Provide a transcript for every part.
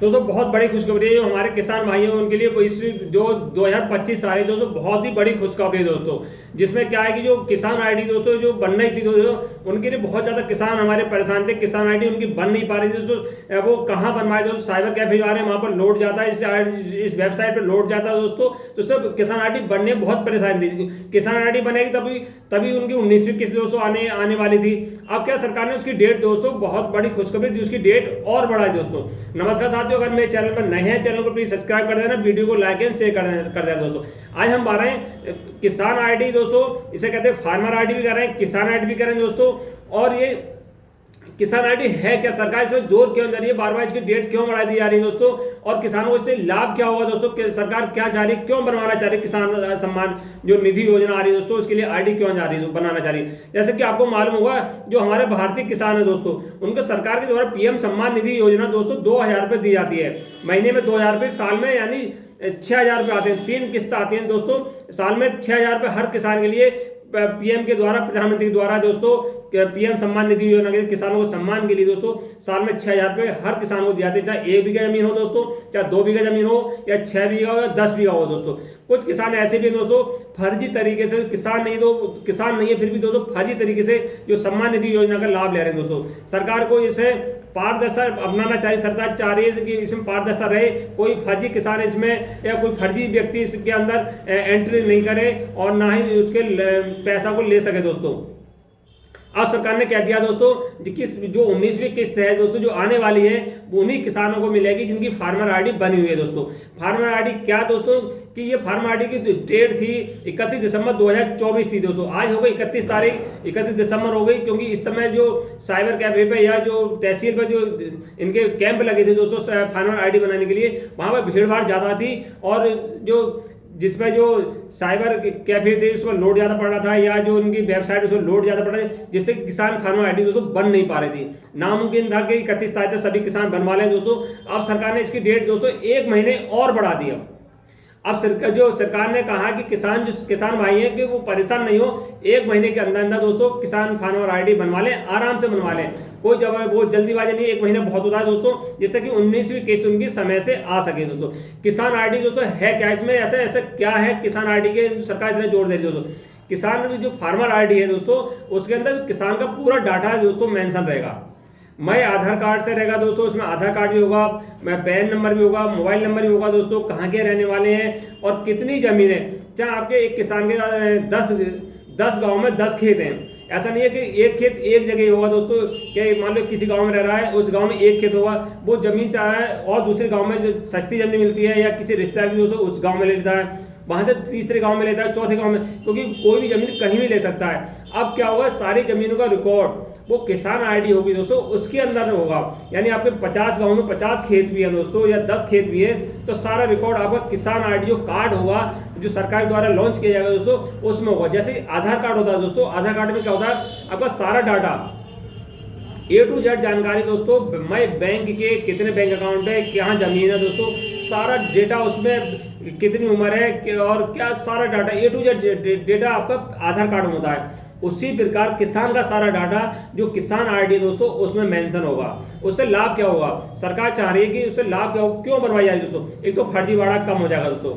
दोस्तों बहुत बड़ी खुशखबरी है जो हमारे किसान भाई हैं उनके लिए। इस जो 2025 आ रही है दोस्तों, बहुत ही बड़ी खुशखबरी है दोस्तों। जिसमें क्या है कि जो किसान आईडी दोस्तों जो बन रही थी दोस्तों, उनके लिए बहुत ज्यादा किसान हमारे परेशान थे। किसान आईडी उनकी बन नहीं पा रही थी दोस्तों। वो कहाँ बनवाए दोस्तों, साइबर कैफे जा रहे हैं, वहां पर लोड जाता है, इस वेबसाइट पर लोड जाता है दोस्तों। तो सब किसान आईडी बनने में बहुत परेशान थी। किसान आईडी बनेगी तभी तभी उनकी 19वीं किस्त दोस्तों आने वाली थी। अब क्या सरकार ने उसकी डेट दोस्तों, बहुत बड़ी खुशखबरी थी, उसकी डेट और बढ़ाई दोस्तों। नमस्कार साथियों, अगर मेरे चैनल पर नए हैं, चैनल को प्लीज सब्सक्राइब कर देना, वीडियो को लाइक एंड शेयर कर देना दोस्तों। आज हम बात रहे हैं किसान आईडी दोस्तों, इसे कहते हैं फार्मर आईडी भी कर रहे हैं, किसान आईडी भी कर रहे हैं दोस्तों। और ये किसान आईडी है क्या, सरकार इसमें जोर क्यों दे रही है, बार बार इसकी डेट क्यों बढ़ा दी जा रही है दोस्तों, और किसानों को इससे लाभ क्या होगा दोस्तों, सरकार क्या चाह रही है, क्यों बनवाना चाह रही है किसान सम्मान जो निधि योजना आ रही है दोस्तों, उसके लिए आईडी क्यों जा रही है बनाना चाह रही है। जैसे कि आपको मालूम होगा, जो हमारे भारतीय किसान है दोस्तों, उनको सरकार के द्वारा पीएम सम्मान निधि योजना दोस्तों 2000 रुपए दी जाती है महीने में, 2000 रुपए साल में, यानी 6000 रुपए आते हैं। 3 किस्त आती हैं दोस्तों साल में, 6000 रुपए हर किसान के लिए पीएम के द्वारा, प्रधानमंत्री के द्वारा दोस्तों पीएम सम्मान निधि योजना के किसानों को सम्मान के लिए दोस्तों साल में 6000 रुपए हर किसान को दिए जाते हैं। चाहे 1 बीघा जमीन हो दोस्तों, चाहे 2 बीघा जमीन हो, या 6 बीघा हो, या 10 बीघा हो दोस्तों। कुछ किसान ऐसे भी दोस्तों फर्जी तरीके से, किसान नहीं है फिर भी दोस्तों फर्जी तरीके से जो सम्मान निधि योजना का लाभ ले रहे हैं दोस्तों। सरकार को इसे पारदर्शिता अपनाना चाहिए। सरकार चाह रही है कि इसमें पारदर्शिता रहे, कोई फर्जी किसान इसमें या कोई फर्जी व्यक्ति इसके अंदर एंट्री नहीं करे और ना ही उसके पैसा को ले सके दोस्तों। अब सरकार ने क्या दिया दोस्तों, जो 19वीं किस्त है दोस्तों जो आने वाली है, उन्हीं किसानों को मिलेगी जिनकी फार्मर आईडी बनी हुई है दोस्तों। फार्मर आईडी क्या दोस्तों, कि ये फार्मर आईडी की डेट थी 31 दिसंबर 2024 थी दोस्तों। आज हो गई 31 तारीख, 31 दिसंबर हो गई, क्योंकि इस समय जो साइबर कैफे पे या जो तहसील पे जो इनके कैंप लगे थे दोस्तों फार्मर आईडी बनाने के लिए, वहां पर भीड़ भाड़ ज्यादा थी, और जो जिसमें जो साइबर कैफे थे उसमें लोड ज्यादा पड़ रहा था, या जो उनकी वेबसाइट उसमें लोड ज्यादा पड़ रहा था, जिससे किसान फार्मर आईडी दोस्तों बन नहीं पा रही थी। नामुमकिन था कि 31 तारीख तक सभी किसान बनवा लें दोस्तों। अब सरकार ने इसकी डेट दोस्तों 1 महीने और बढ़ा दी। अब सरकार ने कहा कि जो किसान भाई हैं कि वो परेशान नहीं हो, 1 महीने के अंदर अंदर दोस्तों किसान फार्मर आईडी बनवा लें, आराम से बनवा लें, कोई जब वो जल्दीबाजी नहीं, 1 महीना बहुत होता है दोस्तों, जिससे कि 19वीं किस्त उनकी समय से आ सके दोस्तों। किसान आईडी दोस्तों है क्या, इसमें ऐसे क्या है किसान आईडी के सरकार इतने जोर दे रही है दोस्तों। किसान में जो फार्मर आईडी है दोस्तों, उसके अंदर किसान का पूरा डाटा दोस्तों मेंशन रहेगा। मैं आधार कार्ड से रहेगा दोस्तों, उसमें आधार कार्ड भी होगा, मैं पैन नंबर भी होगा, मोबाइल नंबर भी होगा दोस्तों, कहाँ के रहने वाले हैं और कितनी जमीन है। चाहे आपके एक किसान के 10 गांव में 10 खेत हैं, ऐसा नहीं है कि एक खेत एक जगह होगा दोस्तों। क्या मान लो किसी गांव में रह रहा है, उस गांव में एक खेत होगा, वो जमीन चाहे और दूसरे गांव में जो सस्ती जमीन मिलती है, या किसी रिश्तेदार की दोस्तों उस गांव में ले लेता है, वहां से तीसरे गांव में लेता है, चौथे गांव में, क्योंकि कोई भी जमीन कहीं भी ले सकता है। अब क्या होगा, सारी जमीनों का रिकॉर्ड वो किसान आईडी होगी दोस्तों, उसके अंदर होगा। यानी आपके 50 गांव में 50 खेत भी है दोस्तों, या 10 खेत भी है, तो सारा रिकॉर्ड आपका किसान आईडी जो कार्ड होगा, जो सरकार द्वारा लॉन्च किया जाएगा दोस्तों, उसमें होगा। जैसे आधार कार्ड होता है दोस्तों, आधार कार्ड में क्या होता है, आपका सारा डाटा A to Z जानकारी दोस्तों, मैं बैंक के कितने बैंक अकाउंट है, क्या जमीन है दोस्तों, सारा डेटा उसमें, कितनी उम्र है और क्या, सारा data A to Z data आपका आधार कार्ड में होता है। उसी प्रकार किसान का सारा डाटा जो किसान आईडी दोस्तों उसमें मेंशन होगा। उससे लाभ क्या होगा, सरकार चाह रही है कि उससे लाभ क्या होगा, क्यों बनवाई जा रही है दोस्तों, एक तो फर्जीवाड़ा कम हो जाएगा दोस्तों।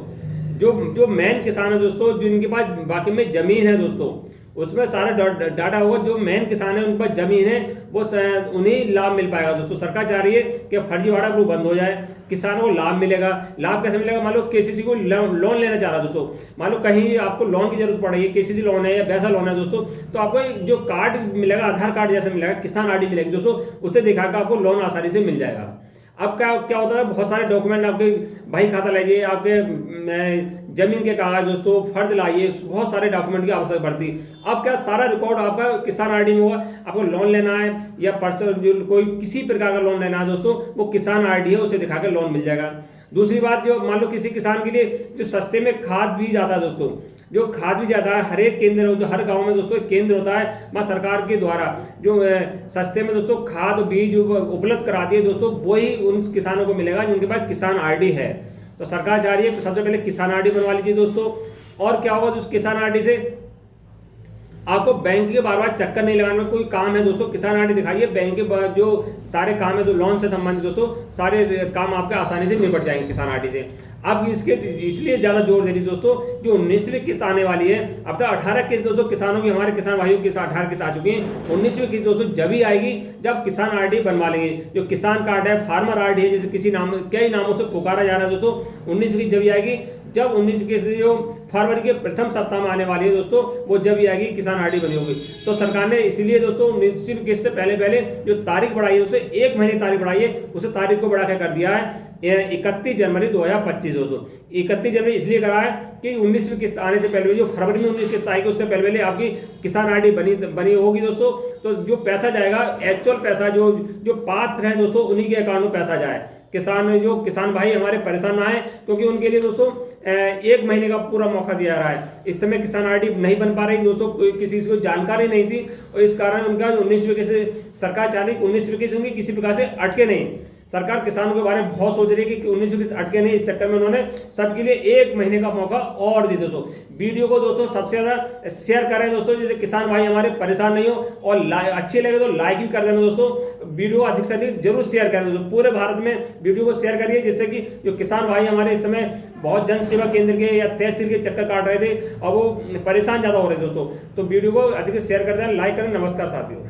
जो मेन किसान है दोस्तों, जिनके पास बाकी में जमीन है दोस्तों, उसमें सारा डाटा होगा। जो मेन किसान है उनके पास जमीन है, वो उन्हें लाभ मिल पाएगा दोस्तों। सरकार चाह रही है कि फर्जीवाड़ा ग्रुप बंद हो जाए, किसानों को लाभ मिलेगा। लाभ कैसे मिलेगा, मान लो केसीसी को लोन लेना चाह रहा है दोस्तों, मान लो कहीं आपको लोन की जरूरत पड़ रही है, केसीसी लोन है या वैसा लोन है दोस्तों, तो आपको जो कार्ड मिलेगा, आधार कार्ड जैसे मिलेगा, किसान आईडी मिलेगी दोस्तों, उसे दिखाकर आपको लोन आसानी से मिल जाएगा। अब क्या होता है, बहुत सारे डॉक्यूमेंट आपके बही खाता लाइए, आपके जमीन के कागज दोस्तों, फर्द लाइए, बहुत सारे डॉक्यूमेंट की आवश्यकता पड़ती है। अब क्या, सारा रिकॉर्ड आपका किसान आईडी में होगा। आपको लोन लेना है या पर्सनल कोई किसी प्रकार का लोन लेना है दोस्तों, वो किसान आईडी है, उसे दिखाकर लोन मिल जाएगा। दूसरी बात, जो मान लो किसी किसान के लिए जो सस्ते में खाद भी जाता है दोस्तों, जो खाद भी जाता है, हर एक केंद्र, जो हर गांव में दोस्तों एक केंद्र होता है, वहाँ सरकार के द्वारा जो सस्ते में दोस्तों खाद बीज उपलब्ध कराती है दोस्तों, वही उन किसानों को मिलेगा जिनके पास किसान आईडी है। तो सरकार चाह रही है सबसे पहले किसान आईडी बनवा लीजिए दोस्तों। और क्या होगा उस किसान आईडी से, आपको बैंक के बार बार चक्कर नहीं लगाना, कोई काम है दोस्तों किसान आईडी दिखाइए, बैंक के जो सारे काम है जो लोन से संबंधित दोस्तों सारे काम आपके आसानी से निपट जाएंगे किसान आईडी से। अब इसके इसलिए ज़्यादा जोर दे रही दोस्तों, जो 19वीं किस्त आने वाली है, अब तक 18 किस्त दोस्तों किसानों की, हमारे किसान भाइयों की 18 किस्त आ चुकी हैं। 19वीं किस्त दोस्तों जब ही आएगी जब किसान आईडी बनवा लेंगे, जो किसान कार्ड है, फार्मर आईडी है, जैसे किसी नाम कई नामों से पुकारा जा रहा है दोस्तों। 19वीं किस्त जब ही आएगी, जब 19 किस्त जो फरवरी के प्रथम सप्ताह में आने वाली है दोस्तों, वो जब ही आएगी किसान आईडी बनी होगी। तो सरकार ने इसीलिए दोस्तों 19वीं किस्त से पहले जो तारीख बढ़ाई है उसे 1 महीने तारीख बढ़ाई है, उसे तारीख को बढ़ा कर दिया है 31 जनवरी 2025 दोस्तों। 31 जनवरी इसलिए करा है कि 19वीं किस्त आने से पहले, जो फरवरी में 19 किस्त आएगी उससे पहले आपकी किसान आईडी बनी होगी दोस्तों। तो जो पैसा जाएगा, एक्चुअल पैसा जो पात्र है दोस्तों, उन्हीं के अकाउंट में पैसा जाए। किसान भाई हमारे परेशान ना है, क्योंकि उनके लिए दोस्तों 1 महीने का पूरा मौका दिया रहा है। इस समय किसान आईडी नहीं बन पा रही दोस्तों, किसी को जानकारी नहीं थी, और इस कारण उनका 19वीं किस्त सरकार चाह रही, 19वीं किस्त उनकी किसी प्रकार से अटके नहीं। सरकार किसानों के बारे में बहुत सोच रही है कि 19वीं किस्त अटके नहीं, इस चक्कर में उन्होंने सबके लिए 1 महीने का मौका और दी दोस्तों। वीडियो को दोस्तों सबसे ज्यादा शेयर करें दोस्तों, जैसे किसान भाई हमारे परेशान नहीं हो, और अच्छे लगे तो लाइक भी कर देना दोस्तों। वीडियो अधिक से अधिक जरूर शेयर करें दोस्तों, पूरे भारत में वीडियो को शेयर करिए, जिससे कि जो किसान भाई हमारे इस समय बहुत जन सेवा केंद्र के या तहसील के चक्कर काट रहे थे और वो परेशान ज्यादा हो रहे थे दोस्तों। तो वीडियो को अधिक से शेयर कर दें, लाइक करें। नमस्कार साथियों।